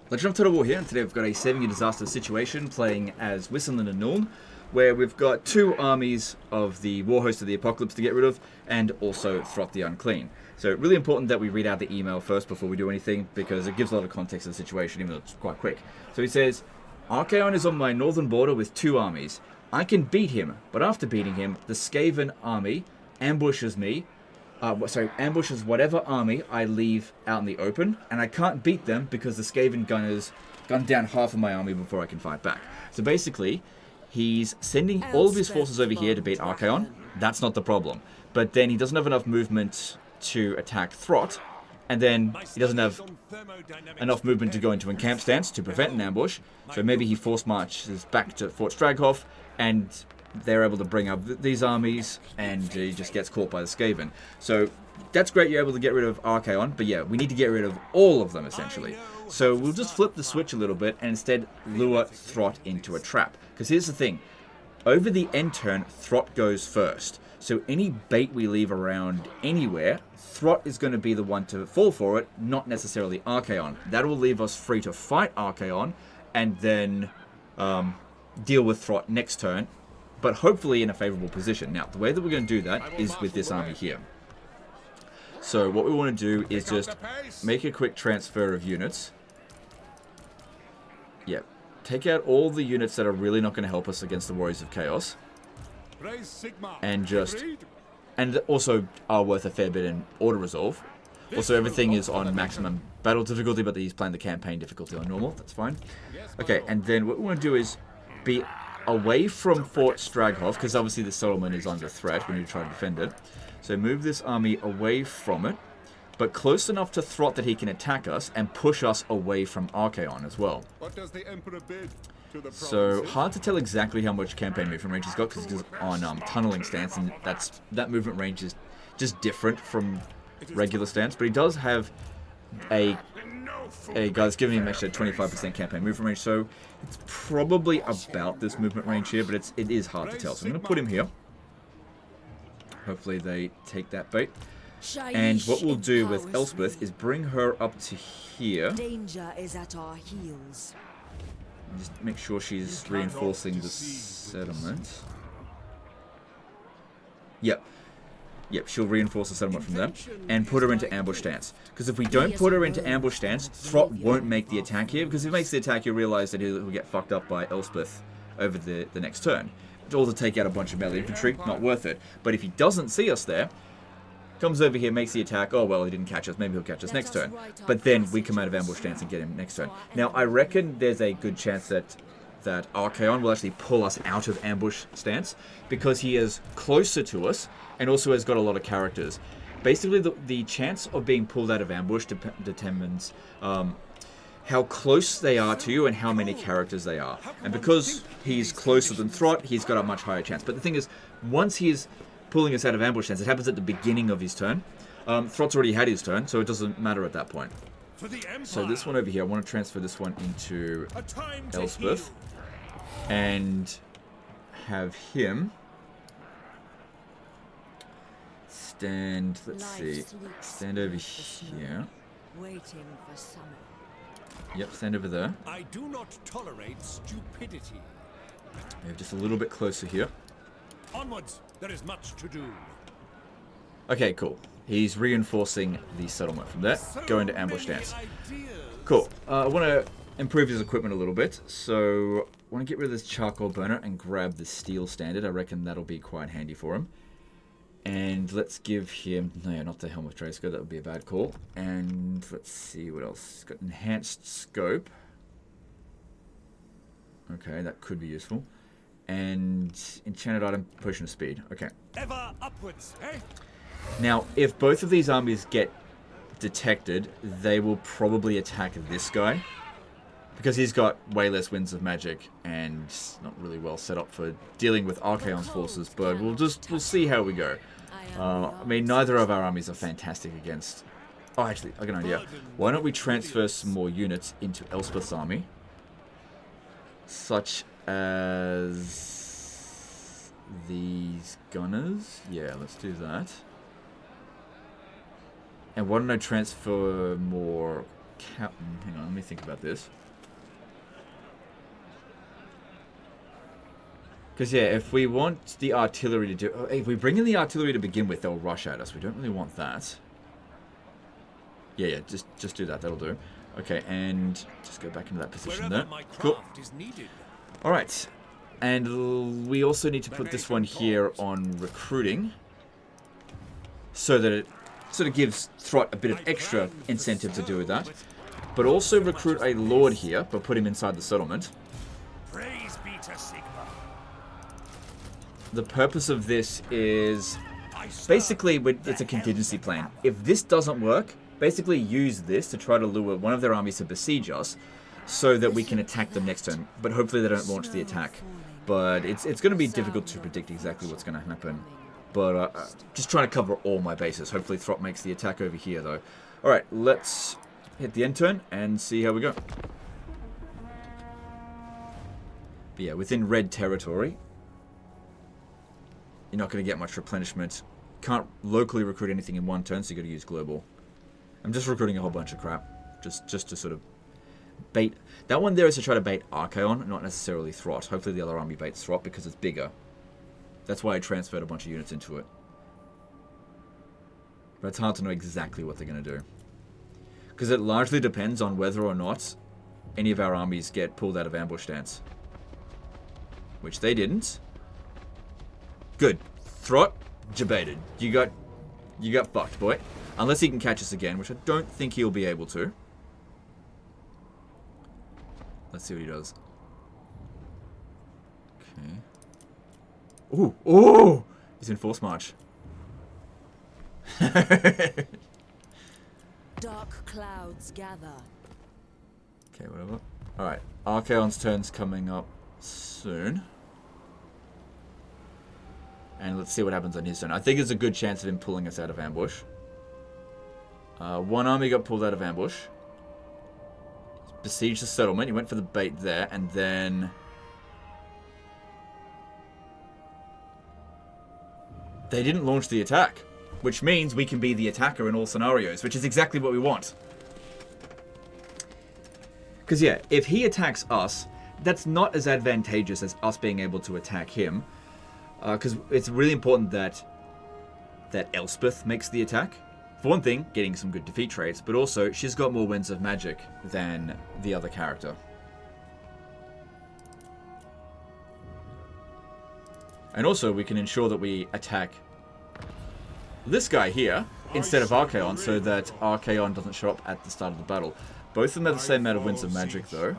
Legend of Total War here, and today we've got a saving a disaster situation playing as Wissenlin and Nuln, where we've got two armies of the War Host of the Apocalypse to get rid of, and also Throt the Unclean. So really important that we read out the email first before we do anything, because it gives a lot of context to the situation, even though it's quite quick. So he says, Archaon is on my northern border with two armies. I can beat him, but after beating him, the Skaven army ambushes me, ambushes whatever army I leave out in the open, and I can't beat them because the Skaven gunners gun down half of my army before I can fight back. So basically, he's sending all of his forces over here to beat Archaon. That's not the problem. But then he doesn't have enough movement to attack Throt, and then he doesn't have enough movement to go into encamp stance to prevent an ambush, so maybe he force marches back to Fort Straghoff, and they're able to bring up these armies, and he just gets caught by the Skaven. So that's great, you're able to get rid of Archaon, but yeah, we need to get rid of all of them, essentially. So we'll just flip the switch a little bit, and instead lure Throt into a trap. Because here's the thing, over the end turn, Throt goes first. So any bait we leave around anywhere, Throt is going to be the one to fall for it, not necessarily Archaon. That will leave us free to fight Archaon, and then deal with Throt next turn, but hopefully in a favorable position. Now, the way that we're going to do that is with this army here. So what we want to do is just make a quick transfer of units. Yep. Take out all the units that are really not going to help us against the Warriors of Chaos. And also are worth a fair bit in auto-resolve. Also, everything is on maximum battle difficulty, but he's playing the campaign difficulty on normal. That's fine. Okay, and then what we want to do is be away from Fort Straghoff, because obviously the settlement is under threat. We need to try to defend it. So move this army away from it, but close enough to Throt that he can attack us and push us away from Archaon as well. What does the Emperor bid to the So hard to tell exactly how much campaign movement range he's got, because he's on tunneling stance, and that movement range is just different from regular stance. But he does have a guy that's giving him extra 25% campaign movement range, so it's probably about this movement range here, but it is hard to tell. So I'm going to put him here. Hopefully they take that bait. And what we'll do with Elspeth is bring her up to here. Danger is at our heels. Just make sure she's reinforcing the settlement. Yep, she'll reinforce the settlement from there and put her into ambush stance. Because if we don't put her into ambush stance, Throt won't make the attack here, because if he makes the attack, you'll realize that he'll get fucked up by Elspeth over the next turn. All to take out a bunch of melee infantry, not worth it. But if he doesn't see us there, comes over here, makes the attack, oh well, he didn't catch us, maybe he'll catch us next turn. But then we come out of ambush stance and get him next turn. Now, I reckon there's a good chance that Archaon will actually pull us out of ambush stance, because he is closer to us and also has got a lot of characters. Basically, the chance of being pulled out of ambush determines how close they are to you and how many characters they are. And because he's closer than Throt, he's got a much higher chance. But the thing is, once he's pulling us out of ambush stance, it happens at the beginning of his turn. Throt's already had his turn, so it doesn't matter at that point. So this one over here, I want to transfer this one into Elspeth and have him stand, stand over here. Waiting for summer. Yep, stand over there. I do not tolerate stupidity. Move just a little bit closer here. Onwards, there is much to do. Okay, cool. He's reinforcing the settlement from there. Go into ambush stance. Cool. I want to improve his equipment a little bit, so I want to get rid of this charcoal burner and grab the steel standard. I reckon that'll be quite handy for him. And let's give him... No, not the Helm of Traysco. That would be a bad call. And let's see what else. He's got enhanced scope. Okay, that could be useful. And enchanted item, potion of speed. Okay. Ever upwards, eh? Now, if both of these armies get detected, they will probably attack this guy, because he's got way less winds of magic and not really well set up for dealing with Archaon's forces. But we'll see how we go. I mean, neither of our armies are fantastic against... Oh, actually, I got an idea. Why don't we transfer some more units into Elspeth's army, such as these gunners? Yeah, let's do that. And why don't I transfer more Captain. Hang on, let me think about this. Because, yeah, if we want the artillery to do... Oh, if we bring in the artillery to begin with, they'll rush at us. We don't really want that. Yeah, just do that. That'll do. Okay, and just go back into that position there. Cool. Alright. And we also need to put this one here on recruiting. So that it sort of gives Throt a bit of extra incentive to do that. But also recruit a lord here, but put him inside the settlement. Praise be to Sigma. The purpose of this is basically it's a contingency plan. If this doesn't work, basically use this to try to lure one of their armies to besiege us so that we can attack them next turn. But hopefully they don't launch the attack. But it's going to be difficult to predict exactly what's going to happen. But just trying to cover all my bases. Hopefully Throt makes the attack over here though. Alright, let's hit the end turn and see how we go. But yeah, within red territory, you're not going to get much replenishment. Can't locally recruit anything in one turn, so you got to use global. I'm just recruiting a whole bunch of crap, just to sort of bait. That one there is to try to bait Archaon, not necessarily Throt. Hopefully the other army baits Throt because it's bigger. That's why I transferred a bunch of units into it. But it's hard to know exactly what they're going to do, because it largely depends on whether or not any of our armies get pulled out of ambush stance, which they didn't. Good. Throt, Jebaited. You got fucked, boy. Unless he can catch us again, which I don't think he'll be able to. Let's see what he does. Okay. Ooh! Ooh! He's in force march. Dark clouds gather. Okay, whatever. Alright. Archaon's turn's coming up soon. And let's see what happens on his turn. I think there's a good chance of him pulling us out of ambush. One army got pulled out of ambush. Besieged the settlement. He went for the bait there. And then... they didn't launch the attack. Which means we can be the attacker in all scenarios. Which is exactly what we want. Because yeah, if he attacks us, that's not as advantageous as us being able to attack him. Because it's really important that Elspeth makes the attack. For one thing, getting some good defeat traits, but also she's got more winds of magic than the other character. And also we can ensure that we attack this guy here instead of Archaon, so that Archaon doesn't show up at the start of the battle. Both of them have the same amount of winds of magic though.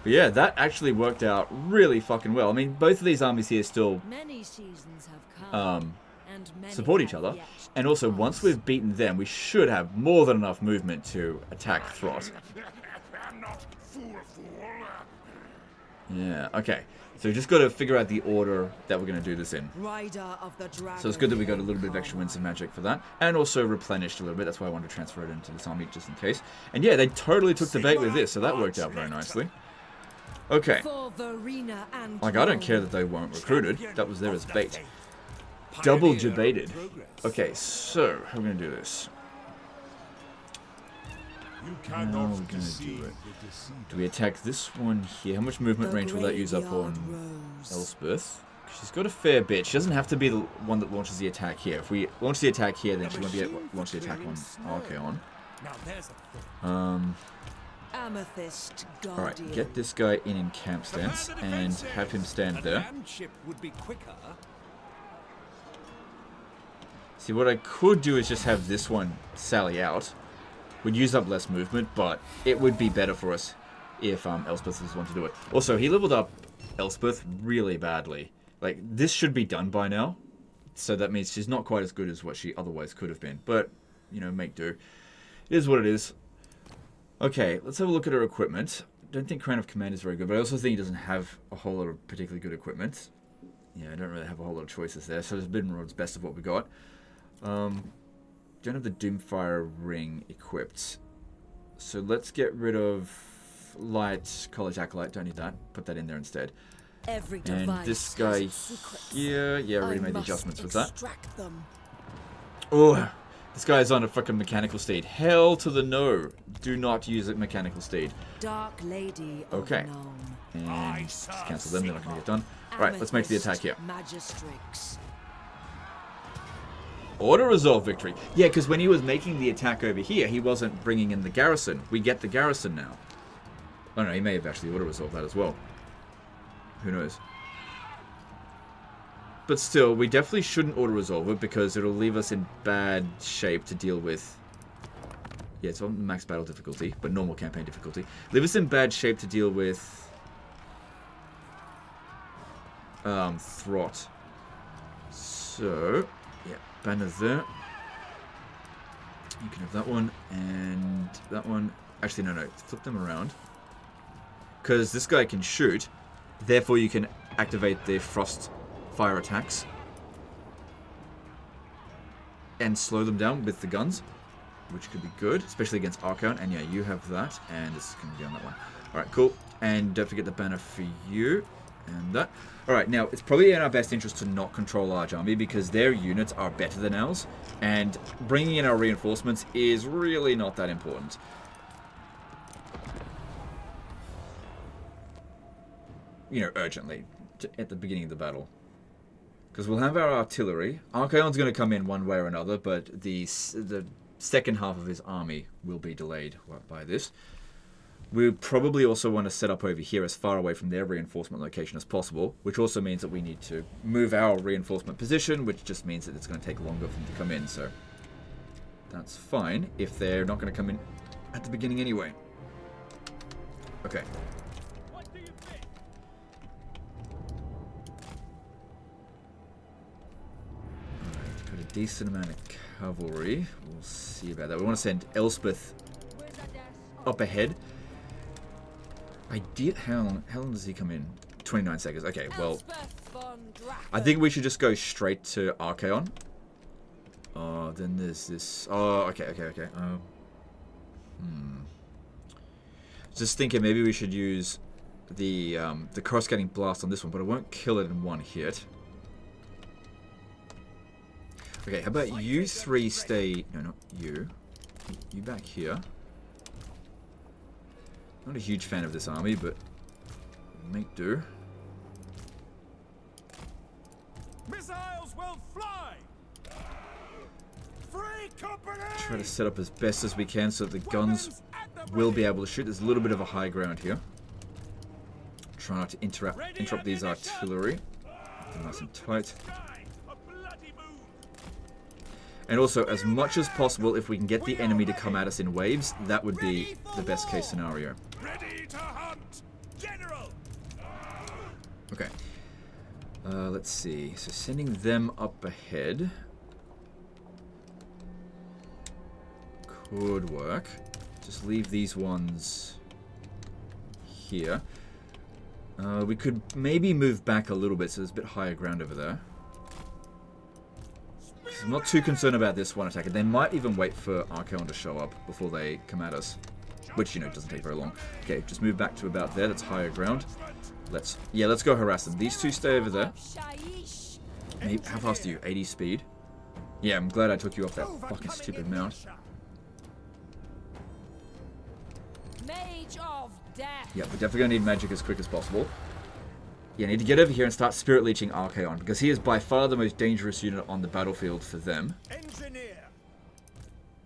But yeah, that actually worked out really fucking well. I mean, both of these armies here still support each other. And also, once we've beaten them, we should have more than enough movement to attack Throt. Yeah, okay. So we just got to figure out the order that we're going to do this in. So it's good that we got a little bit of extra winds of magic for that. And also replenished a little bit. That's why I wanted to transfer it into this army, just in case. And yeah, they totally took the bait with this, so that worked out very nicely. Okay. Like, I don't care that they weren't recruited. That was there as bait. Double Jebaited. Okay, so how are we going to do this? How are we going to do it? Do we attack this one here? How much movement range will that use up on Elspeth? She's got a fair bit. She doesn't have to be the one that launches the attack here. If we launch the attack here, then she won't be able to launch the attack on Archaon. Alright, get this guy in camp stance and have him stand there. See, what I could do is just have this one sally out. Would use up less movement, but it would be better for us if Elspeth was the one to do it. Also, he leveled up Elspeth really badly. Like, this should be done by now. So that means she's not quite as good as what she otherwise could have been. But, you know, make do. It is what it is. Okay, let's have a look at her equipment. Don't think Crown of Command is very good, but I also think he doesn't have a whole lot of particularly good equipment. Yeah, I don't really have a whole lot of choices there, so there's Biddenrod's best of what we got. Don't have the Doomfire ring equipped. So let's get rid of Light College Acolyte, don't need that. Put that in there instead. And this guy here, yeah, already made the adjustments with that. Oh, This guy is on a fucking mechanical steed. Hell to the no. Do not use a mechanical steed. Dark Lady of Okay. Gnome. And just cancel them, they're not going to get done. Right, let's make the attack here. Magistrix. Auto-resolve victory. Yeah, because when he was making the attack over here, he wasn't bringing in the garrison. We get the garrison now. Oh no, he may have actually auto-resolved that as well. Who knows? But still, we definitely shouldn't auto-resolve it because it'll leave us in bad shape to deal with... Yeah, it's on max battle difficulty, but normal campaign difficulty. Leave us in bad shape to deal with... Throt. So, yeah, banner there. You can have that one, and that one. Actually, no, flip them around. Because this guy can shoot, therefore you can activate the frost fire attacks. And slow them down with the guns, which could be good, especially against Archaon. And yeah, you have that, and this is going to be on that one. Alright, cool. And don't forget the banner for you. And that. Alright, now, it's probably in our best interest to not control large army because their units are better than ours. And bringing in our reinforcements is really not that important. You know, urgently. At the beginning of the battle. Because we'll have our artillery. Archaon's going to come in one way or another, but the second half of his army will be delayed by this. We probably also want to set up over here as far away from their reinforcement location as possible, which also means that we need to move our reinforcement position, which just means that it's going to take longer for them to come in, so that's fine if they're not going to come in at the beginning anyway. Okay. What do you think? Alright, got a decent amount of cavalry. We'll see about that. We want to send Elspeth up ahead. How long does he come in? 29 seconds. Okay, well, I think we should just go straight to Archaon. Oh, then there's this. Oh, okay. Just thinking maybe we should use the cross-cutting blast on this one, but it won't kill it in one hit. Okay, how about you three stay... No, not you. You back here. Not a huge fan of this army, but make do. Missiles will fly. Free company. Try to set up as best as we can so that the guns will be able to shoot. There's a little bit of a high ground here. Try not to interrupt these artillery. They're nice and tight. And also, as much as possible, if we can get the enemy to come at us in waves, that would be the best case scenario. Ready to hunt, General. Okay. Let's see. So sending them up ahead could work. Just leave these ones here. We could maybe move back a little bit so there's a bit higher ground over there. I'm not too concerned about this one attacker. They might even wait for Archaon to show up before they come at us. Which, you know, doesn't take very long. Okay, just move back to about there. That's higher ground. Let's go harass them. These two stay over there. How fast are you? 80 speed? Yeah, I'm glad I took you off that fucking stupid mount. Mage of Death. Yeah, we're definitely going to need magic as quick as possible. Yeah, need to get over here and start spirit leeching Archaon, because he is by far the most dangerous unit on the battlefield for them. Engineer.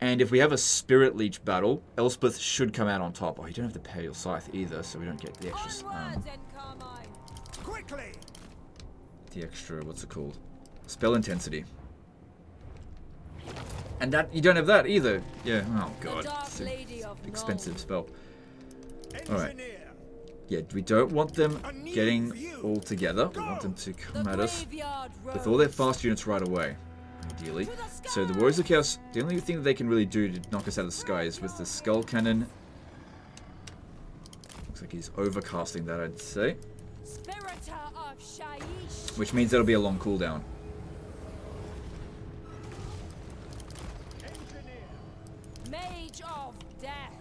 And if we have a spirit leech battle, Elspeth should come out on top. Oh, you don't have to pay your scythe either, so we don't get the extra... Quickly. the extra, what's it called? Spell intensity. And that, you don't have that either. Yeah, oh god. It's an expensive spell. Alright. Yeah, we don't want them getting all together. We want them to come at us with all their fast units right away, ideally. So the Warriors of Chaos, the only thing that they can really do to knock us out of the sky is with the Skull Cannon. Looks like he's overcasting that, I'd say. Which means that'll be a long cooldown. Mage of Death.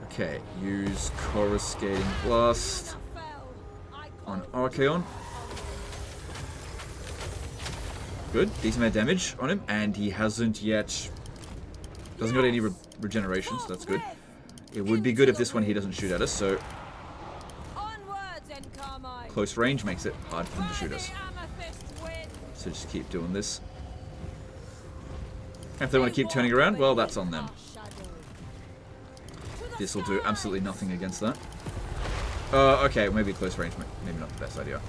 Okay, use Coruscating Blast on Archaon. Good. Decent amount of damage on him, and he hasn't yet... Doesn't got any regeneration, so that's good. It would be good if this one he doesn't shoot at us, so... Close range makes it hard for him to shoot us. So just keep doing this. If they want to keep turning around, well, that's on them. This will do absolutely nothing against that. Okay, maybe close range, maybe not the best idea.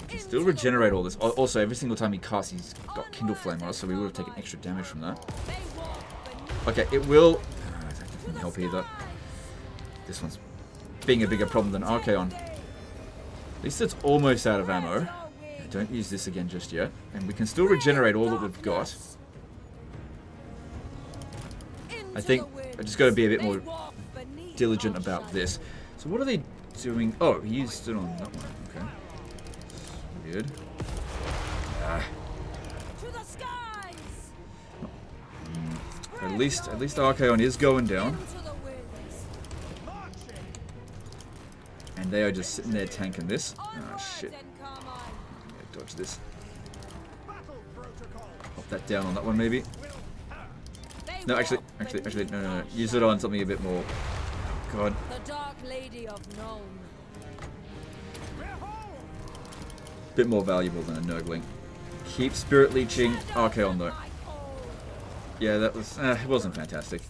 Can still regenerate all this. Also, every single time he casts, he's got Kindle Flame on us, so we would have taken extra damage from that. Okay, it will... that didn't help either. This one's being a bigger problem than Archaon. At least it's almost out of ammo. Don't use this again just yet. And we can still regenerate all that we've got. I think I just got to be a bit more diligent about this. So what are they doing? Oh, he used it on that one. Okay. Weird. At least Archaon is going down. And they are just sitting there tanking this. Oh shit. Dodge this. Pop that down on that one maybe. No, actually, no. Use it on something a bit more. God. Bit more valuable than a Nurgling. Keep Spirit Leeching Archaon though. Yeah, that was. It wasn't fantastic.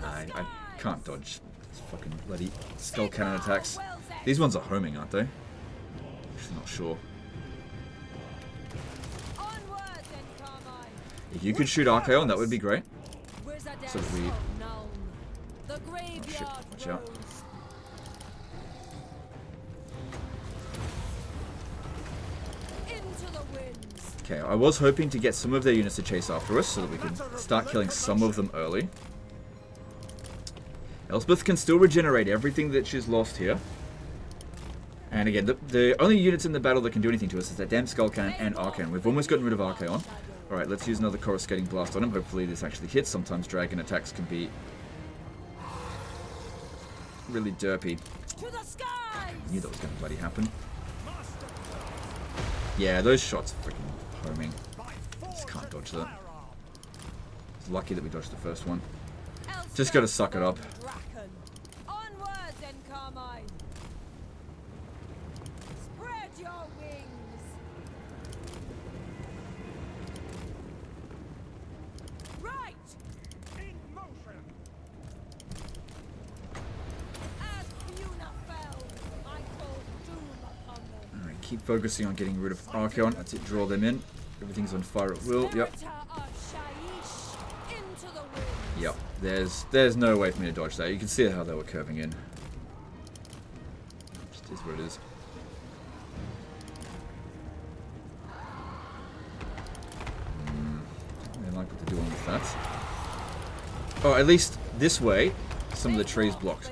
I can't dodge these fucking bloody Skull Cannon attacks. These ones are homing, aren't they? Actually, not sure. If you could shoot Archaon, that would be great. So that we... Oh shit, watch out. Okay, I was hoping to get some of their units to chase after us so that we can start killing some of them early. Elspeth can still regenerate everything that she's lost here. And again, the only units in the battle that can do anything to us is that damn Skull Cannon and Archaon. We've almost gotten rid of Archaon. Alright, let's use another Coruscating Blast on him. Hopefully this actually hits. Sometimes dragon attacks can be really derpy. I knew that was going to bloody happen. Yeah, those shots are freaking homing. Just can't dodge that. It's lucky that we dodged the first one. Just gotta suck it up. Alright, keep focusing on getting rid of Archaon. That's it, draw them in. Everything's on fire at will. Yep. Yep. There's no way for me to dodge that. You can see how they were curving in. Just is what it is. I don't like what they're doing with that. Oh, at least this way, some of the trees blocked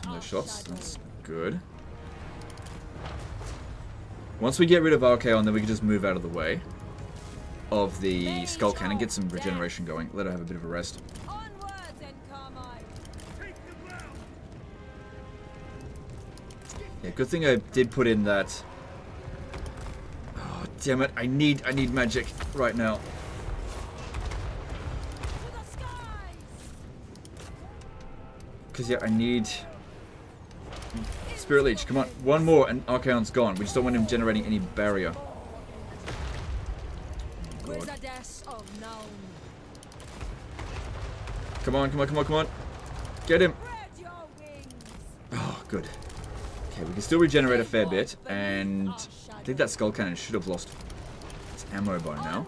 some of those shots. That's good. Once we get rid of Archaon, then we can just move out of the way of the Skull Cannon, get some regeneration going, let her have a bit of a rest. Yeah, good thing I did put in that. Oh, damn it! I need magic right now. Because yeah, I need Spirit Leech. Come on, one more and Archaon's gone. We just don't want him generating any barrier. Oh, God. Come on. Get him. Oh, good. Okay, we can still regenerate a fair bit, and I think that Skull Cannon should have lost its ammo by now.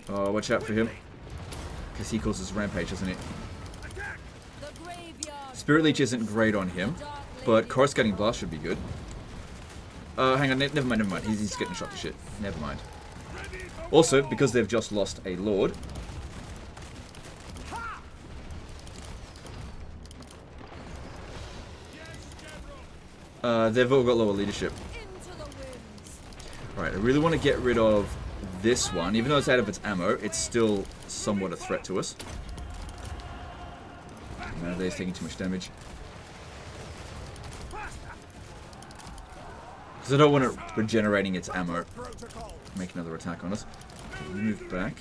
Oh, watch out for him. Because he causes rampage, doesn't he? Spirit Leech isn't great on him, but Coruscating Blast should be good. Hang on, never mind. He's getting shot to shit. Never mind. Also, because they've just lost a Lord. They've all got lower leadership. Alright, I really want to get rid of this one, even though it's out of its ammo, it's still somewhat a threat to us. They're taking too much damage. Because I don't want it regenerating its ammo. Make another attack on us. Okay, move back.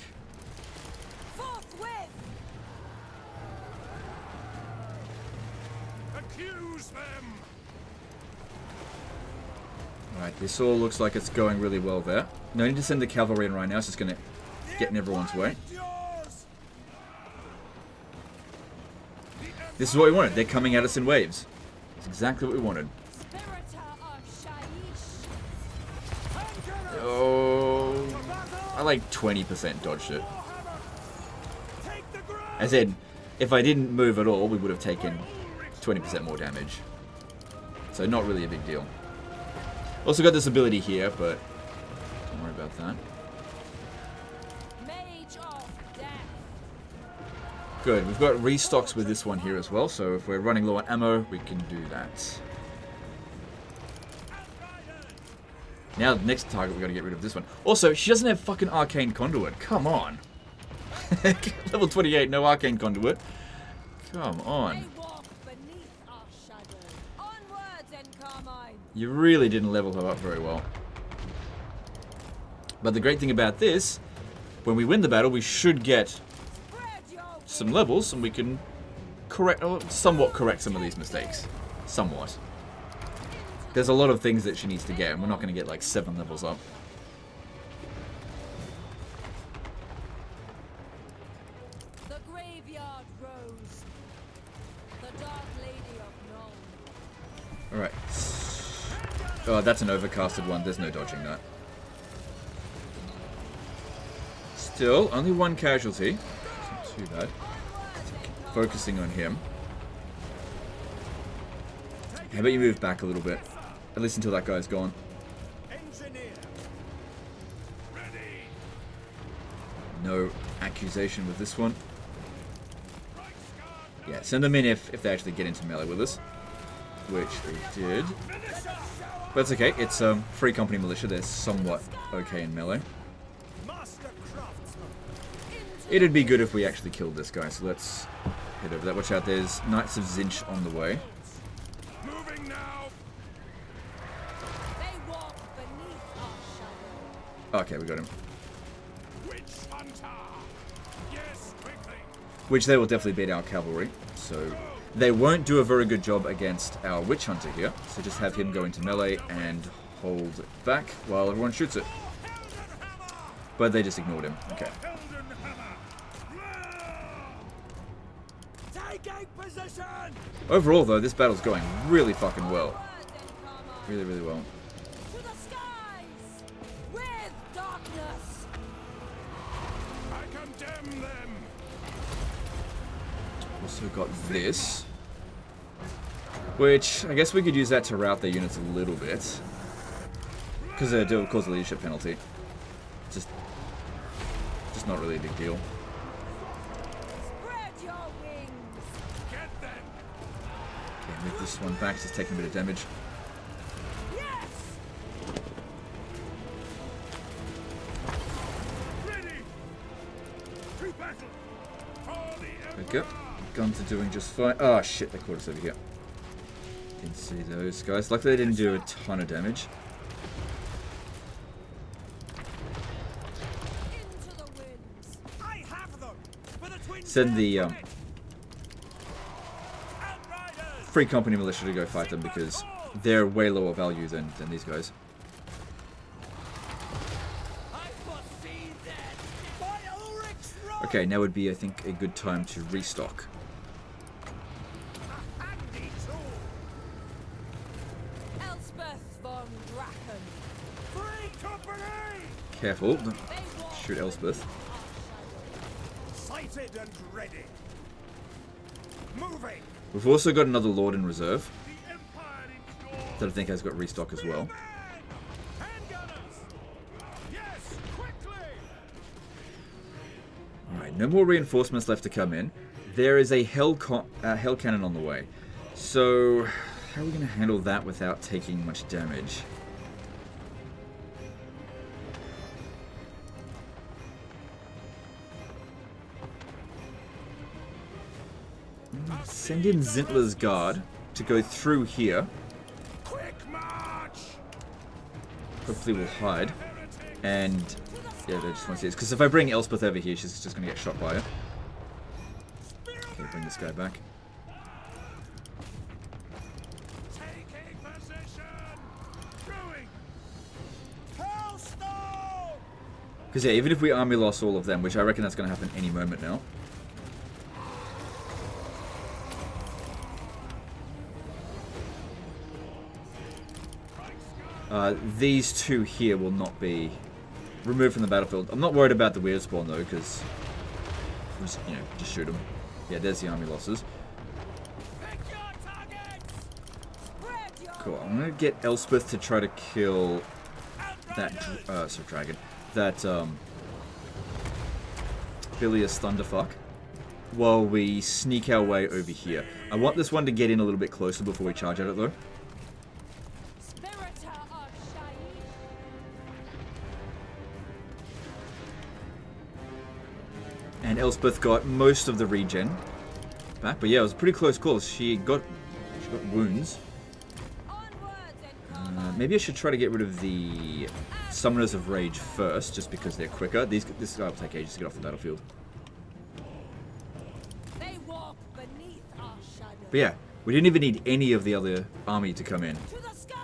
Accuse them. Alright, this all looks like it's going really well there. No need to send the cavalry in right now, it's just going to get in everyone's way. This is what we wanted. They're coming at us in waves. It's exactly what we wanted. Oh, I like 20% dodged it. As in, if I didn't move at all, we would have taken 20% more damage. So not really a big deal. Also got this ability here, but don't worry about that. Good, we've got restocks with this one here as well, so if we're running low on ammo, we can do that. Now, the next target, we've got to get rid of this one. Also, she doesn't have fucking Arcane Conduit. Come on. Level 28, no Arcane Conduit. Come on. You really didn't level her up very well. But the great thing about this, when we win the battle, we should get some levels, and we can somewhat correct some of these mistakes. Somewhat. There's a lot of things that she needs to get, and we're not going to get like 7 levels up. The graveyard rose. The dark lady of Nuln. Alright. Oh, that's an overcasted one. There's no dodging that. Still, only 1 casualty. Not too bad. Focusing on him. How about you move back a little bit? At least until that guy's gone. No accusation with this one. Yeah, send them in if they actually get into melee with us. Which they did. But it's okay, it's free company militia, they're somewhat okay in melee. It'd be good if we actually killed this guy, so let's head over that. Watch out, there's Knights of Zinch on the way. Moving now. They walk beneath our shadow. Okay, we got him. Witch hunter. Yes, quickly. Which they will definitely beat our cavalry, so they won't do a very good job against our Witch Hunter here, so just have him go into melee and hold it back while everyone shoots it. But they just ignored him. Okay. Overall, though, this battle's going really fucking well. Really, really well. To the skies with darkness. I condemn them. Also got this. Which, I guess we could use that to route their units a little bit. Because they do cause a leadership penalty. Just not really a big deal. Spread your wings. Get them. Okay, move this one back, just taking a bit of damage. Yes. Ready. To battle. For the There we go. Guns are doing just fine. Oh shit, they caught us over here. Didn't see those guys. Luckily they didn't do a ton of damage. Into the winds. I have them. For the twin. Send the Outriders. free company militia to go fight them because they're way lower value than these guys. I foresee that. By Ulrich's wrath. Okay, now would be, I think, a good time to restock. A handy tool. Elspeth von Drachen. Free company. Careful, don't They walk shoot Elspeth. Sighted and ready. Moving. We've also got another Lord in reserve The Empire needs yours. that I think has got restock as well. Handgunners. Yes, quickly. Alright, no more reinforcements left to come in. There is a hell cannon on the way. So, how are we going to handle that without taking much damage? send in Zintler's guard to go through here. Quick march! Hopefully we'll hide. And yeah, they just want to see this. Because if I bring Elspeth over here, she's just going to get shot by her. Okay, bring this guy back. Taking position! Going! Because yeah, even if we army loss all of them, which I reckon that's going to happen any moment now. These two here will not be removed from the battlefield. I'm not worried about the weird spawn though, because you know, just shoot them. Yeah, there's the army losses. Cool. I'm gonna get Elspeth to try to kill that dragon. That bilious thunderfuck. While we sneak our way over here. I want this one to get in a little bit closer before we charge at it though. And Elspeth got most of the regen back, but yeah, it was a pretty close call. She got wounds. Maybe I should try to get rid of the Summoners of Rage first, just because they're quicker. This guy will take ages to get off the battlefield. They walk beneath our shadow. But yeah, we didn't even need any of the other army to come in. To the skies!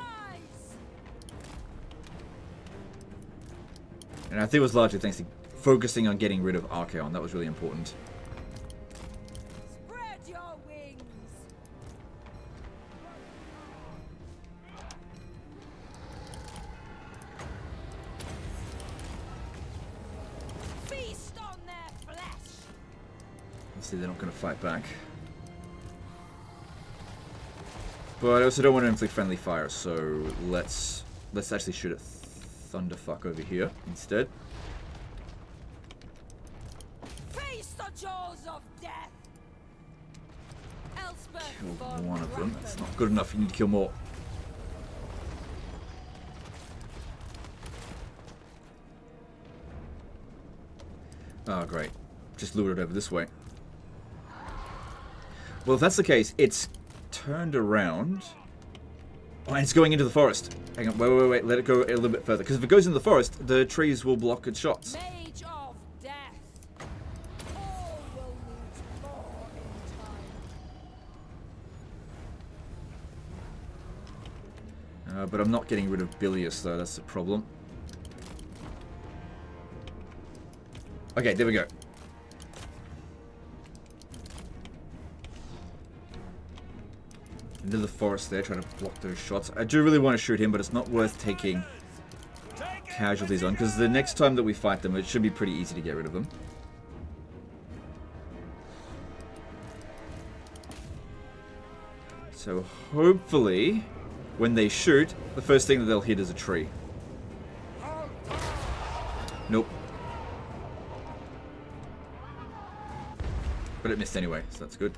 And I think it was largely thanks to focusing on getting rid of Archaon. That was really important. Spread your wings! Feast on their flesh! Obviously, they're not going to fight back. But I also don't want to inflict friendly fire, so let's actually shoot at Thunderfuck over here instead. Jaws of death. Elspeth Kill one of them. That's not good enough. You need to kill more. Oh, great. Just lured it over this way. Well, if that's the case, it's turned around. Oh, and it's going into the forest. Hang on. Wait. Let it go a little bit further. Because if it goes into the forest, the trees will block its shots. Mage of death. All will need more in time. But I'm not getting rid of Bilious, though. That's the problem. Okay, there we go. Into the forest there, trying to block those shots. I do really want to shoot him, but it's not worth taking casualties on, because the next time that we fight them, it should be pretty easy to get rid of them. So hopefully, when they shoot, the first thing that they'll hit is a tree. Nope. But it missed anyway, so that's good.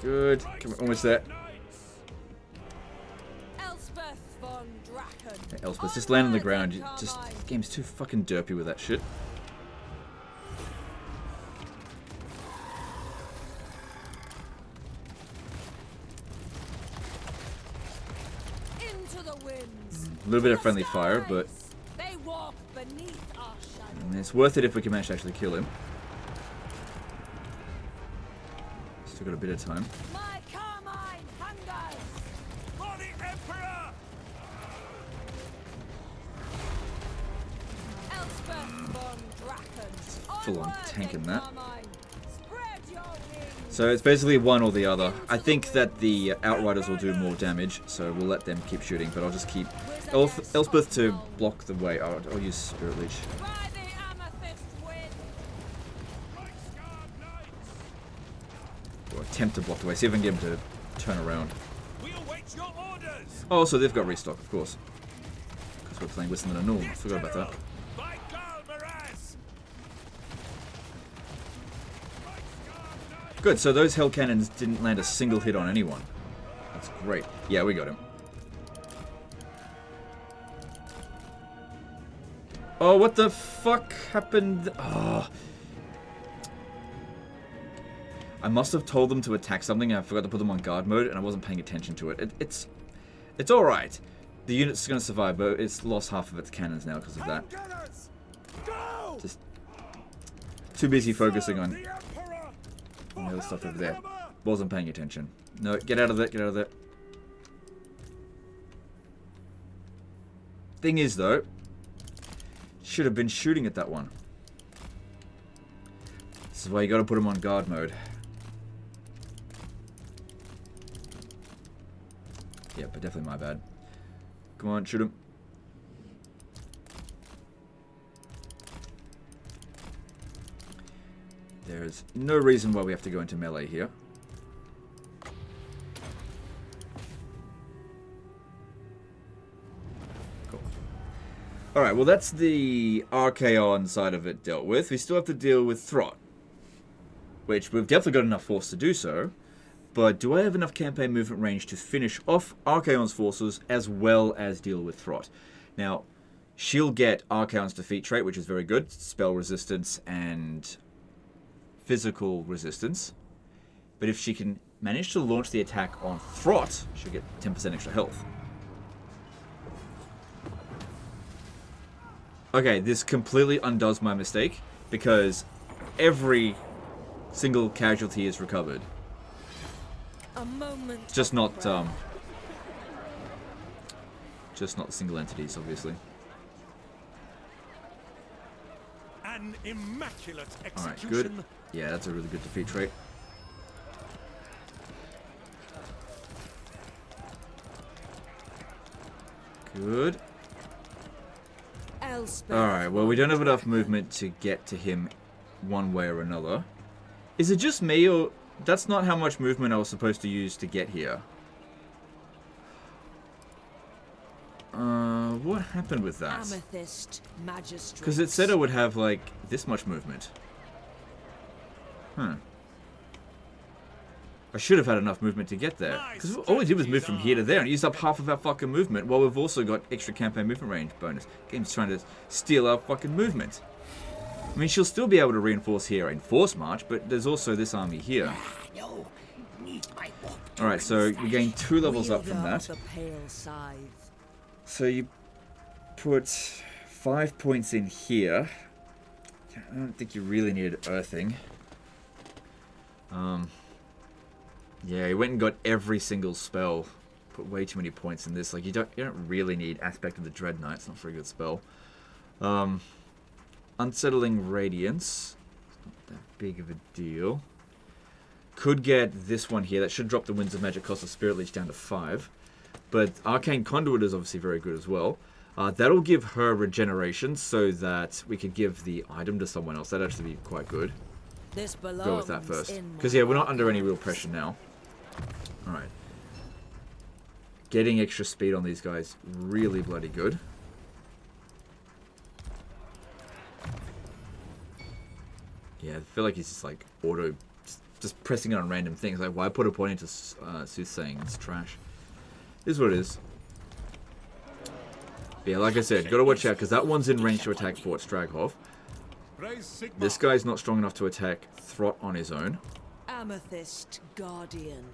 Good. Come on, almost there. Elspeth von Drachen. Yeah, Elspeth, just land on the ground. The game's too fucking derpy with that shit. Into the winds. A little bit of friendly fire, but they walk beneath our shadow. it's worth it if we can manage to actually kill him. Still got a bit of time. My carmine hungers. For the Emperor! Elspeth von Drachen. Full on Onward tanking and that. carmine. Spread your wings. So it's basically one or the other. I think that the Outriders will do more damage, so we'll let them keep shooting, but I'll just keep Elspeth to block the way. I'll use Spirit Leech. By the amethyst wind. Or attempt to block the way. See if I can get him to turn around. We await your orders! Oh, so they've got restock, of course. Because we're playing Whistling and Null. Forgot about that. By Galmaraz! Good, so those Hell Cannons didn't land a single hit on anyone. That's great. Yeah, we got him. Oh, what the fuck happened? Oh. I must have told them to attack something and I forgot to put them on guard mode and I wasn't paying attention to it. It's alright. The unit's going to survive, but it's lost half of its cannons now because of that. Just too busy focusing on the other stuff over there. Wasn't paying attention. No, get out of there, get out of there. Thing is, though, should have been shooting at that one. This is why you got to put them on guard mode. Yeah, but definitely my bad. Come on, shoot him. There's no reason why we have to go into melee here. Cool. Alright, well that's the Archaon side of it dealt with. We still have to deal with Throt. Which we've definitely got enough force to do so. But do I have enough campaign movement range to finish off Archaon's forces as well as deal with Throt? Now, she'll get Archaon's defeat trait, which is very good. Spell resistance and physical resistance. But if she can manage to launch the attack on Throt, she'll get 10% extra health. Okay, this completely undoes my mistake, because every single casualty is recovered. A moment. Just not the single entities, obviously. An immaculate Alright, execution. good. Yeah, that's a really good defeat trait. Good. Alright, well we don't have enough movement to get to him one way or another. Is it just me, or that's not how much movement I was supposed to use to get here? What happened with that? Amethyst Magistrate. Because it said I would have, like, this much movement. Huh. I should have had enough movement to get there. Because all we did was move from here to there and used up half of our fucking movement, while we've also got extra campaign movement range bonus. Game's trying to steal our fucking movement. I mean, she'll still be able to reinforce here in Force March, but there's also this army here. Alright, so we gain 2 levels up from that. So you put 5 points in here. I don't think you really needed earthing. Yeah, he went and got every single spell. Put way too many points in this. Like you don't really need Aspect of the Dread Knight. It's not a very good spell. Unsettling Radiance. It's not that big of a deal. Could get this one here. That should drop the Winds of Magic cost of Spirit Leech down to 5. But Arcane Conduit is obviously very good as well. That'll give her regeneration so that we could give the item to someone else. That'd actually be quite good. This Go with that first. Because yeah, we're not under any real pressure now. Alright. Getting extra speed on these guys, really bloody good. Yeah, I feel like he's just like auto, just pressing it on random things. Like, why put a point into soothsaying? It's trash. This is what it is. But yeah, like I said, gotta watch out, because that one's in range to attack Fort Straghoff. This guy's not strong enough to attack Throt on his own. Amethyst Guardian.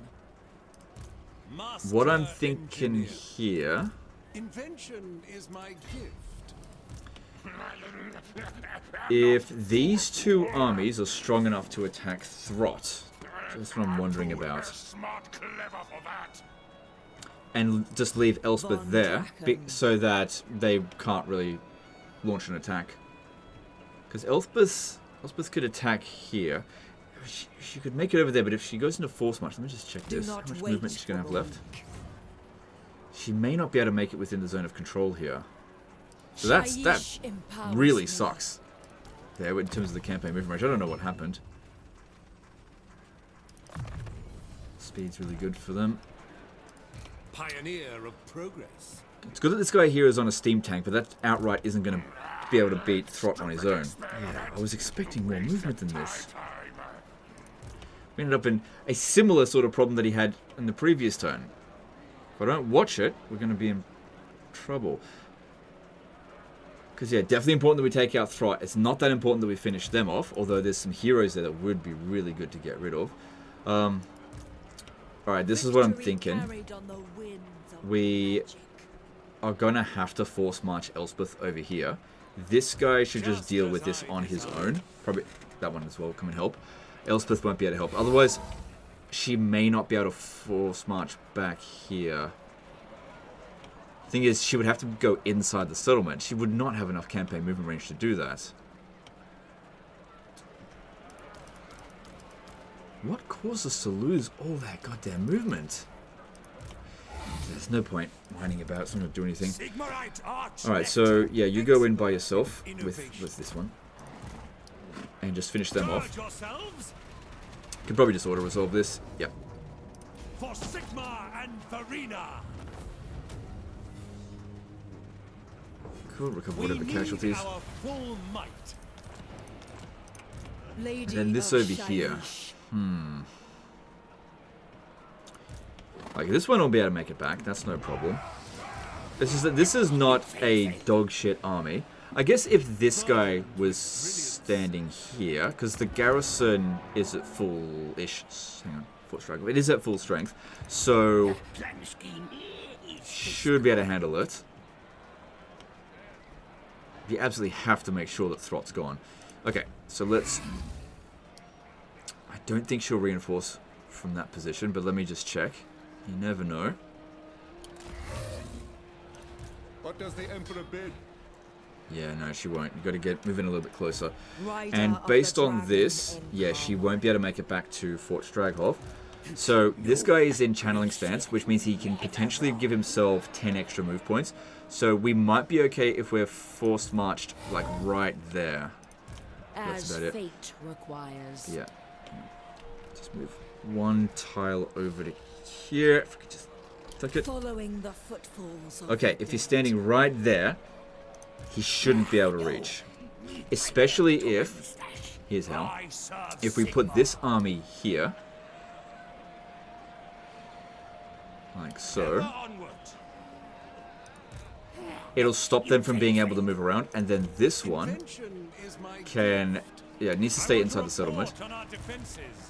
What I'm thinking here... Invention is my gift. If these 2 armies are strong enough to attack Throt, that's what I'm wondering about. Smart, clever for that. And just leave Elspeth there, so that they can't really launch an attack. Because Elspeth could attack here. She could make it over there, but if she goes into Force March, let me just check this. How much movement is she going to have left? She may not be able to make it within the zone of control here. So that really sucks. There, in terms of the campaign movement range. I don't know what happened. Speed's really good for them. Pioneer of progress. It's good that this guy here is on a steam tank, but that outright isn't going to be able to beat Throt on his own. Yeah, I was expecting more movement than this. We ended up in a similar sort of problem that he had in the previous turn. If I don't watch it, we're going to be in trouble. Because, yeah, definitely important that we take out Throt. It's not that important that we finish them off, although there's some heroes there that would be really good to get rid of. Alright, this is what I'm thinking. We are going to have to force march Elspeth over here. This guy should just deal with this on his own. Probably that one as well, come and help. Elspeth won't be able to help. Otherwise, she may not be able to force march back here. Thing is, she would have to go inside the settlement. She would not have enough campaign movement range to do that. What caused us to lose all that goddamn movement? There's no point whining about it. It's not going to do anything. Alright, so yeah, you go in by yourself with this one. And just finish them off. Can probably just auto-resolve this. Yep. For Sigma and Verena. Cool, recover whatever casualties. Our full might. And then this over here. Like, this one will be able to make it back. That's no problem. This is not a dog shit army. I guess if this guy was standing here, because the garrison is at full-ish. Hang on, full struggle. It is at full strength, so should be able to handle it. You absolutely have to make sure that Throt's gone. Okay, so let's... I don't think she'll reinforce from that position, but let me just check. You never know. What does the Emperor bid? Yeah, no, she won't. You've got to get moving a little bit closer. And based on this, yeah, she won't be able to make it back to Fort Straghov. So this guy is in channeling stance, which means he can potentially give himself 10 extra move points. So we might be okay if we're forced marched, like, right there. That's about it. Fate requires. Yeah. Just move one tile over to here. If we could just tuck it. Following the footfalls of Okay, if he's standing right there, he shouldn't be able to reach. Especially if, here's how, if we put this army here, like so, it'll stop them from being able to move around, and then this one can, yeah, it needs to stay inside the settlement.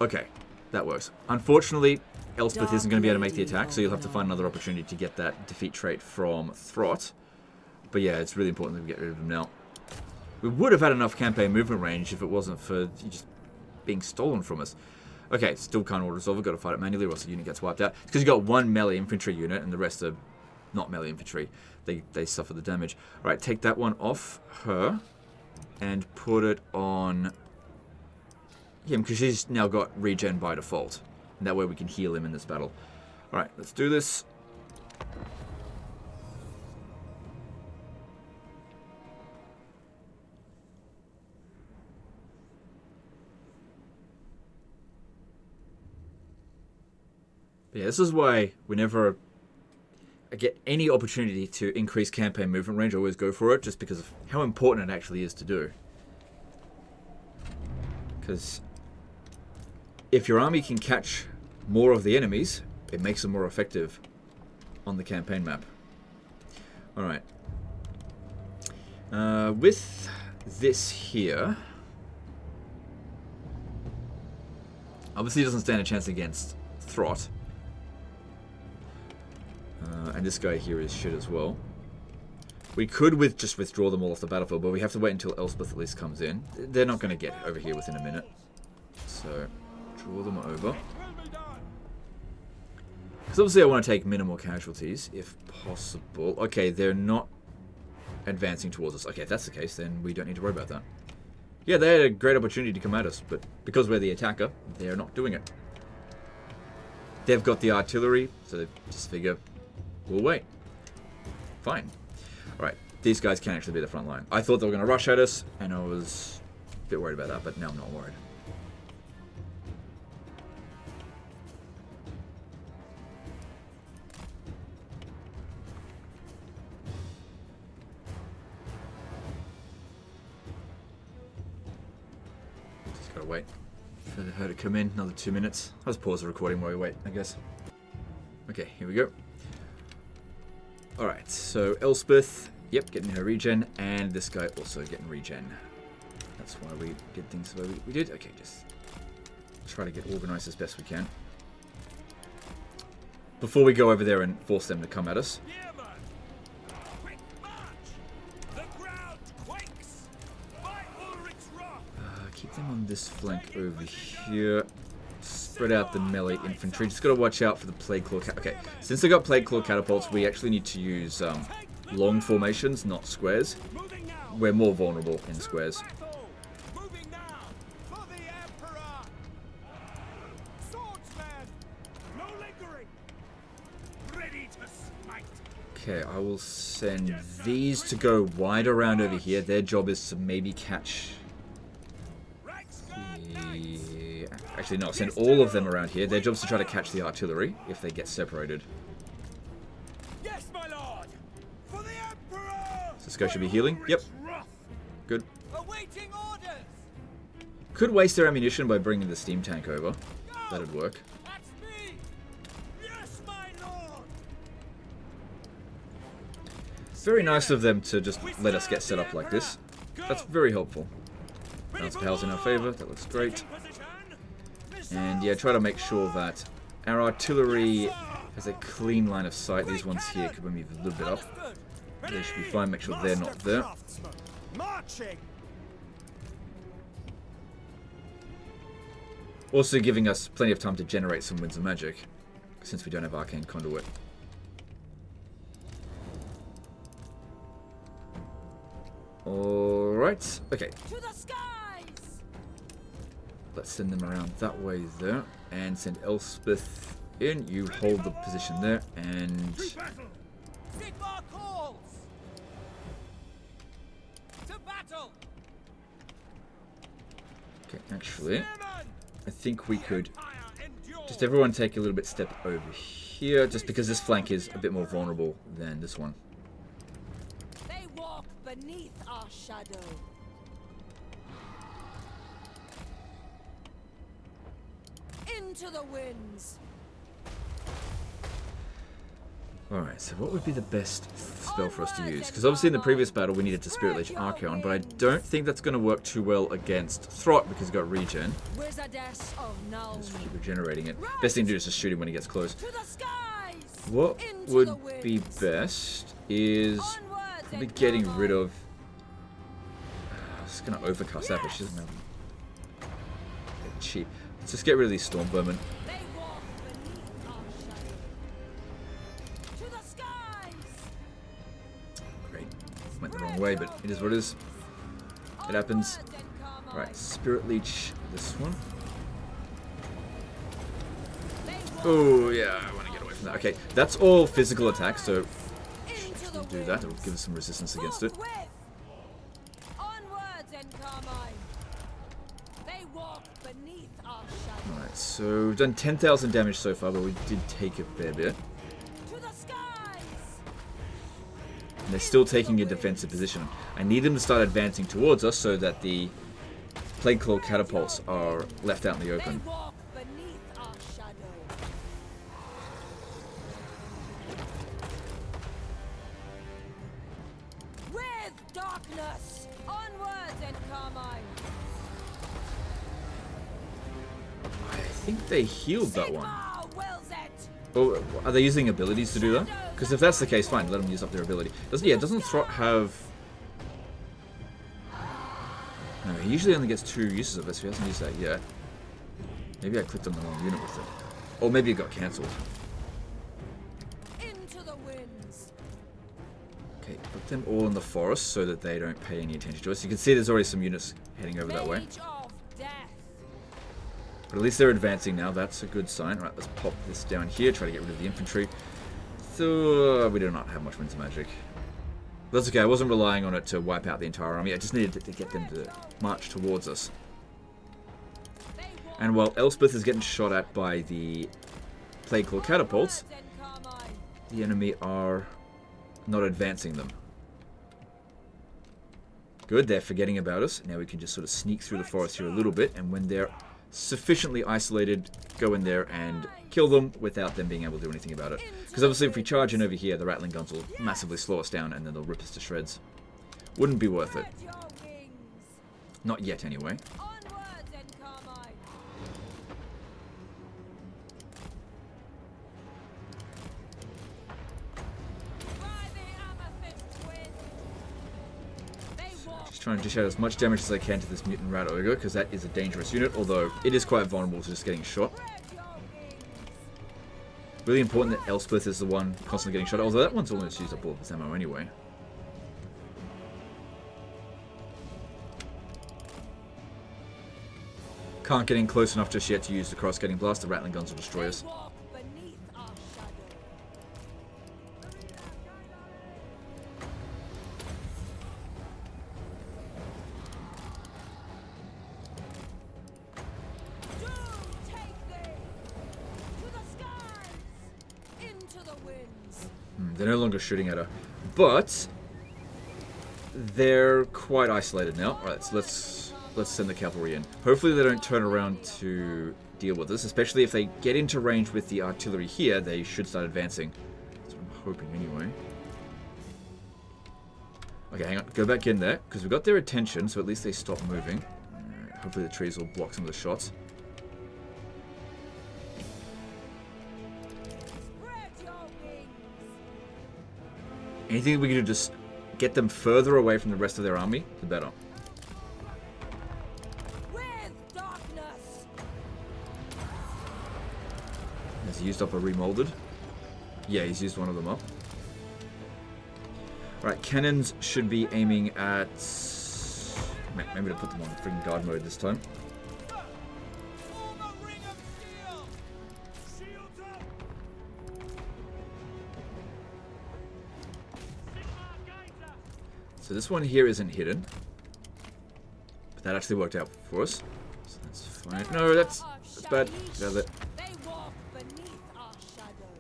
Okay, that works. Unfortunately, Elspeth isn't going to be able to make the attack, so you'll have to find another opportunity to get that defeat trait from Throt. But yeah, it's really important that we get rid of him now. We would have had enough campaign movement range if it wasn't for just being stolen from us. Okay, still can't auto-resolve. We've got to fight it manually or else the unit gets wiped out. It's because you've got one melee infantry unit and the rest are not melee infantry. They suffer the damage. Alright, take that one off her and put it on him because she's now got regen by default. And that way we can heal him in this battle. Alright, let's do this. Yeah, this is why whenever I get any opportunity to increase campaign movement range, I always go for it, just because of how important it actually is to do. Because if your army can catch more of the enemies, it makes them more effective on the campaign map. Alright. With this here, obviously it doesn't stand a chance against Throt. And this guy here is shit as well. We could just withdraw them all off the battlefield, but we have to wait until Elspeth at least comes in. They're not going to get over here within a minute. So, draw them over. Because obviously I want to take minimal casualties, if possible. Okay, they're not advancing towards us. Okay, if that's the case, then we don't need to worry about that. Yeah, they had a great opportunity to come at us, but because we're the attacker, they're not doing it. They've got the artillery, so they just figure, we'll wait. Fine. Alright, these guys can actually be the front line. I thought they were going to rush at us, and I was a bit worried about that, but now I'm not worried. Just gotta wait for her to come in, another 2 minutes. I'll just pause the recording while we wait, I guess. Okay, here we go. Alright, so Elspeth Yep, getting her regen, and this guy also getting regen. That's why we did things the way we did. Okay, just try to get organized as best we can. Before we go over there and force them to come at us. Quick march! The ground quakes! By Ulrich's wrath! Keep them on this flank over here. Spread out the melee infantry. Just gotta watch out for the Plague Claw. Okay, since they got Plague Claw catapults, we actually need to use long formations, not squares. Moving now! We're more vulnerable in squares. Battle! Moving now! For the Emperor! Swordsman! No lingering! Ready to smite! Okay, I will send these to go wide around over here. Their job is to maybe catch... Actually, no, send all of them around here. Their job is to try to catch the artillery if they get separated. Yes, my lord! For the Emperor! So this guy should be healing. Yep, good. Awaiting orders. Could waste their ammunition by bringing the steam tank over. That'd work. That's me. Yes, my lord! Very nice of them to just let us get set up like this. That's very helpful. Bounce powers in our favor. That looks great. And yeah, try to make sure that our artillery has a clean line of sight. These ones here could move a little bit up. They should be fine. Make sure they're not there. Marching! Also giving us plenty of time to generate some winds of magic, since we don't have Arcane Conduit. Alright, okay. To the skies! Let's send them around that way there. And send Elspeth in. You hold the position there. And... Battle! Sigmar calls. To battle. okay, actually, Airman! I think we could Empire endures! just everyone take a little bit step over here. Just because this flank is a bit more vulnerable than this one. They walk beneath our shadow. Into the winds. Alright, so what would be the best spell for us to use? Because obviously in the previous battle we needed to Spirit Leech Archaon, but I don't think that's going to work too well against Throt because he's got regen. Wizardess of Nuln. Just keep regenerating it. Best thing to do is just shoot him when he gets close. To the skies. What Into would the be winds. best is Onwards probably and getting come rid on. of... I'm just going to overcast that, but she doesn't have... Cheap. Let's just get rid of these Storm Vermin. They walk beneath our shadow. To the skies. Great. Went the wrong way, but it is what it is. It happens. Onwards and come on. Right, Spirit Leech this one. They walk Oh, yeah, I want to get away from that. Okay, that's all physical attacks, so into the we'll do that. It'll give us some resistance against it. Forthwith. Onwards and Carmine. They walk beneath our shadow. Alright, so we've done 10,000 damage so far, but we did take a fair bit. To the skies. And they're still taking a defensive position. I need them to start advancing towards us so that the Plague Claw catapults are left out in the They open. walk beneath our shadow. With darkness. Onwards and Carmine. I think they healed that one. Sigmar wills it. Oh, are they using abilities to do that? Because if that's the case, fine, let them use up their ability. Doesn't Throt have... No, he usually only gets 2 uses of it, so he hasn't used that yet. Maybe I clicked on the wrong unit with it. Or maybe it got cancelled. Into the winds. Okay, put them all in the forest so that they don't pay any attention to us. You can see there's already some units heading over that way. Mage of death. But at least they're advancing now, that's a good sign. Right, let's pop this down here, try to get rid of the infantry. So, we do not have much winter magic. That's okay, I wasn't relying on it to wipe out the entire army, I just needed to get them to march towards us. They walk And while Elspeth is getting shot at by the Plague Claw catapults, onwards and Carmine. the enemy are not advancing them. Good, they're forgetting about us. Now we can just sort of sneak through the forest here a little bit, and when they're sufficiently isolated, go in there and kill them without them being able to do anything about it. Because obviously if we charge in over here, the rattling guns will massively slow us down and then they'll rip us to shreds. Wouldn't be worth it. Spread your wings. Not yet anyway. Onwards and Carmine. By the amethyst wind. They walk Just trying to dish out as much damage as I can to this mutant rat ogre, because that is a dangerous unit, although it is quite vulnerable to just getting shot. spread your wings. Really important that Elspeth is the one constantly getting shot, although that one's almost used up all of its ammo anyway. Can't get in close enough just yet to use the cross-cutting blast. The rattling guns will destroy us. They walk beneath our shadow. Do take thee to the skies, into the winds. They're no longer shooting at her, but they're quite isolated now. Alright, so let's send the cavalry in. Hopefully they don't turn around to deal with us, especially if they get into range with the artillery here, they should start advancing. That's what I'm hoping anyway. Okay, hang on. Go back in there, because we got their attention, so at least they stop moving. Hopefully the trees will block some of the shots. Spread your wings. Anything we can do to just get them further away from the rest of their army, the better. With darkness. Has he used up a remolded? Yeah, he's used one of them up. Right, cannons should be aiming at... Maybe to put them on freaking guard mode this time. Form a ring of steel. Shields up. So this one here isn't hidden. But that actually worked out for us. So that's fine. No, that's bad. Get out of there. They walk beneath our shadow.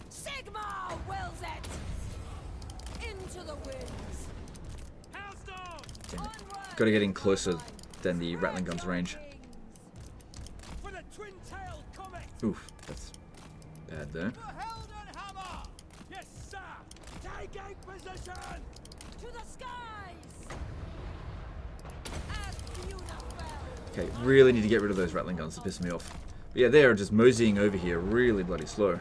Sigma wills it. Into the winds. Damn it. Gotta get in closer than the rattling gun's range. For the twin-tailed comet. Oof, that's bad there. The Heldenhammer. Yes, sir. Taking position. To the skies. As Funa fell. Okay, really need to get rid of those rattling guns to piss me off. But yeah, they are just moseying over here really bloody slow.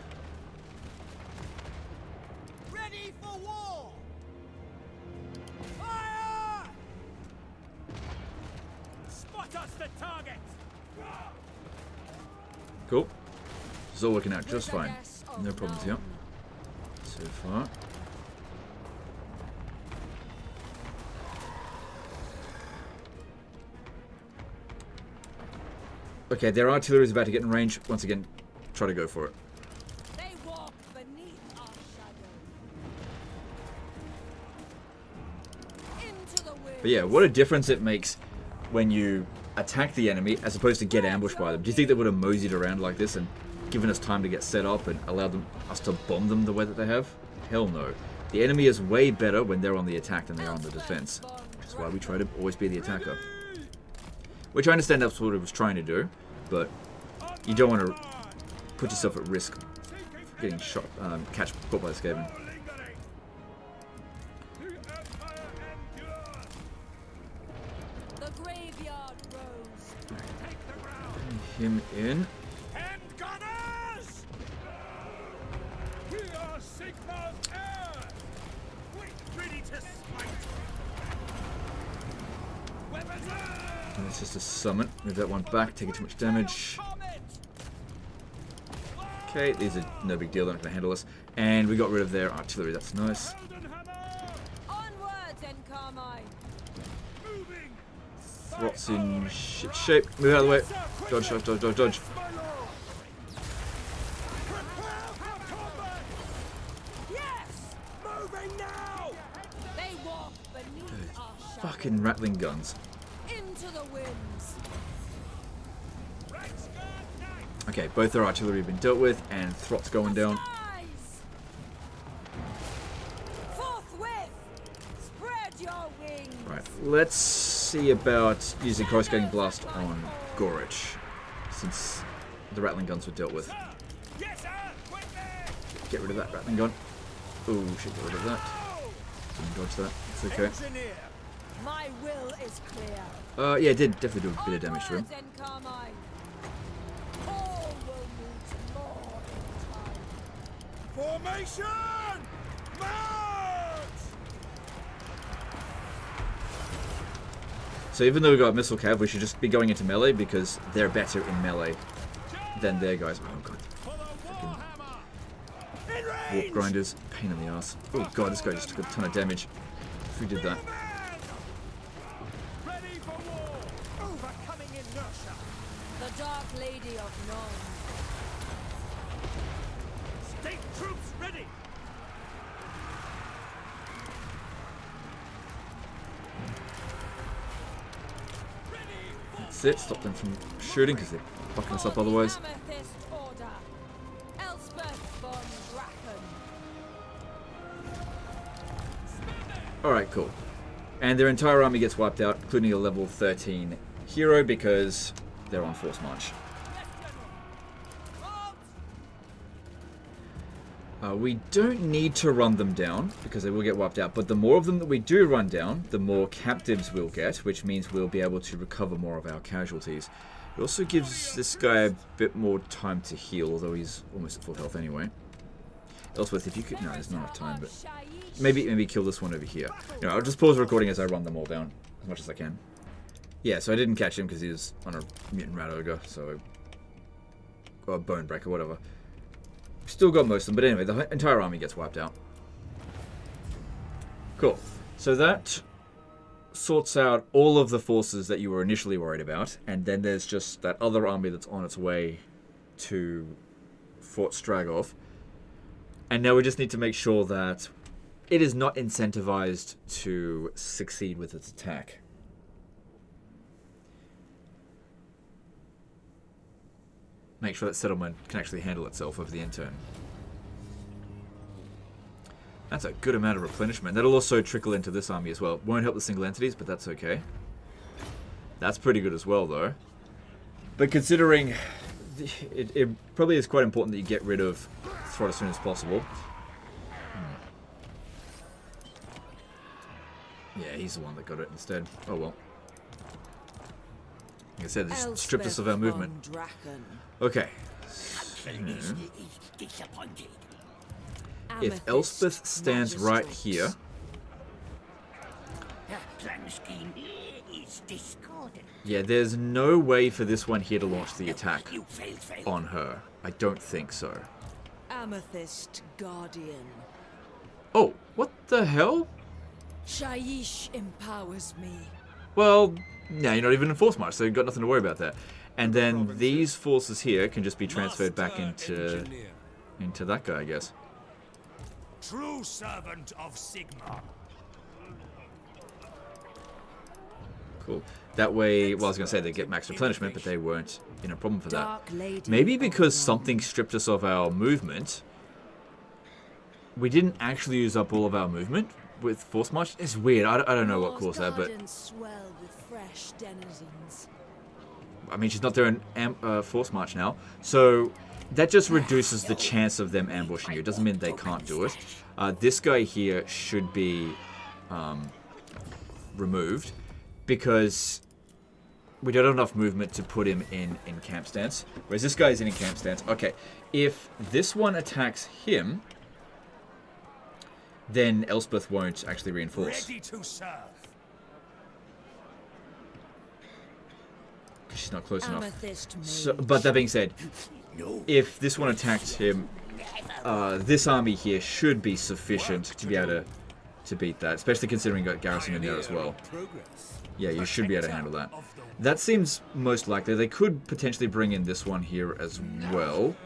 Ready for war. Fire! Spot us the target. Cool. It's all working out just fine. No problems here. So far. Okay, their artillery is about to get in range. Once again, try to go for it. They walk beneath our shadow. Into the winds. But yeah, what a difference it makes when you attack the enemy as opposed to get ambushed by them. Do you think they would have moseyed around like this and given us time to get set up and allowed us to bomb them the way that they have? Hell no. The enemy is way better when they're on the attack than they are on the defense. Which is why we try to always be the attacker. Which I understand that's what it was trying to do, but you don't want to put yourself at risk of getting shot, caught by the Skaven. The graveyard rose. Him in. Hand gunners! We are Sigma's heirs! Quick, ready to smite! Weapons up! And it's just a summon. Move that one back, taking too much damage. Okay, these are no big deal, they're not going to handle us. And we got rid of their artillery, that's nice. Onwards and Carmine. Moving! Throt's in shit shape. Move out of the way. Dodge, dodge, dodge, dodge, dodge. Yes! Moving now! They walk beneath our shadow. Fucking rattling guns. Into the winds. Right skirt knight! Okay, both their artillery have been dealt with, and Throt's going down. Skies. Forthwith. Spread your wings. Right, let's see about using cross-cutting blast on Gorich. since the rattling guns were dealt with. Yes, sir! Quickly! Get rid of that rattling gun. Oh, shit, get rid of that. Didn't dodge that. It's okay. Engineer! My will is clear. Yeah, it did definitely do a bit of damage to him. Onwards in Carmine. All will need more in time. Formation! March! So even though we got Missile Cav, we should just be going into melee because they're better in melee than their guys. Oh god. For the Warhammer! In Warp range! grinders. Pain in the ass. Oh god, this guy just took a ton of damage. If we did that. Ready for war! Overcoming inertia! The Dark Lady of None. State troops ready! That's it. Stop them from shooting because they're fucking us up otherwise. Amethyst Order. Elspeth von Drachen. Alright, cool. And their entire army gets wiped out, including a level 13 hero because they're on Force March. We don't need to run them down because they will get wiped out, but the more of them that we do run down, the more captives we'll get, which means we'll be able to recover more of our casualties. It also gives this guy a bit more time to heal, although he's almost at full health anyway. Elspeth, if you could... No, there's not enough time, but... Maybe kill this one over here. You know, I'll just pause the recording as I run them all down, as much as I can. Yeah, so I didn't catch him because he was on a mutant rat ogre, so... Or a bone breaker, whatever. Still got most of them, but anyway, the entire army gets wiped out. Cool. So that sorts out all of the forces that you were initially worried about, and then there's just that other army that's on its way to Fort Stragov. And now we just need to make sure that it is not incentivized to succeed with its attack. Make sure that settlement can actually handle itself over the end turn. That's a good amount of replenishment. That'll also trickle into this army as well. Won't help the single entities, but that's okay. That's pretty good as well, though. But considering... It probably is quite important that you get rid of Throt as soon as possible. Yeah, he's the one that got it instead. Oh well. Like I said, they stripped us of our movement. Okay. If Elspeth stands right here... Yeah, there's no way for this one here to launch the attack on her. I don't think so. Amethyst Guardian. Oh, what the hell? Shaiish empowers me. Well, no, you're not even in Force March, so you've got nothing to worry about there. And then these forces here can just be transferred back into that guy, I guess. True servant of Sigma. Cool. That way, well, I was going to say they get max replenishment, but they weren't in a problem for that. Maybe because something stripped us of our movement, we didn't actually use up all of our movement with Force March. It's weird. I don't know what caused that, but... I mean, she's not there in Force March now, so that just reduces the chance of them ambushing you. It doesn't mean they can't do it. This guy here should be removed because we don't have enough movement to put him in camp stance, whereas this guy is in camp stance. Okay, if this one attacks him, then Elspeth won't actually reinforce. Ready to serve. She's not close enough. So, but that being said, if this one attacks him, this army here should be sufficient to be able to beat that, especially considering you got Garrison in there as well. Yeah, you should be able to handle that. That seems most likely. They could potentially bring in this one here as well,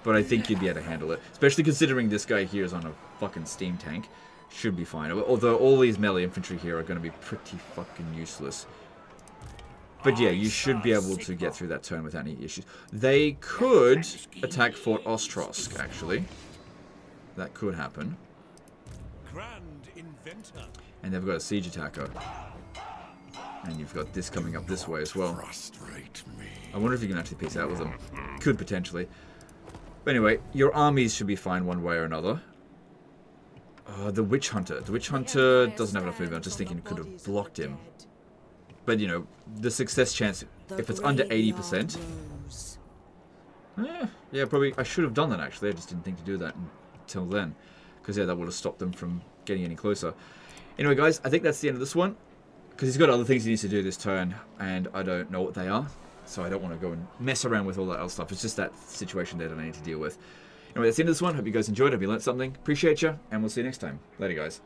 but I think you'd be able to handle it, especially considering this guy here is on a fucking steam tank. Should be fine. Although all these melee infantry here are going to be pretty fucking useless. But yeah, you should be able to get through that turn without any issues. They could attack Fort Ostrosk, actually. That could happen. Grand inventor. And they've got a siege attacker. And you've got this coming up this way as well. Frustrate me. I wonder if you can actually piece out with them. Could potentially. But anyway, your armies should be fine one way or another. The Witch Hunter. The Witch Hunter doesn't have enough movement. I'm just thinking could have blocked him. But, you know, the success chance, if it's under 80%... yeah, probably. I should have done that, actually. I just didn't think to do that until then. Because, yeah, that would have stopped them from getting any closer. Anyway, guys, I think that's the end of this one. Because he's got other things he needs to do this turn, and I don't know what they are. So I don't want to go and mess around with all that else stuff. It's just that situation there that I need to deal with. Anyway, that's the end of this one. Hope you guys enjoyed. Hope you learned something. Appreciate you, and we'll see you next time. Later, guys.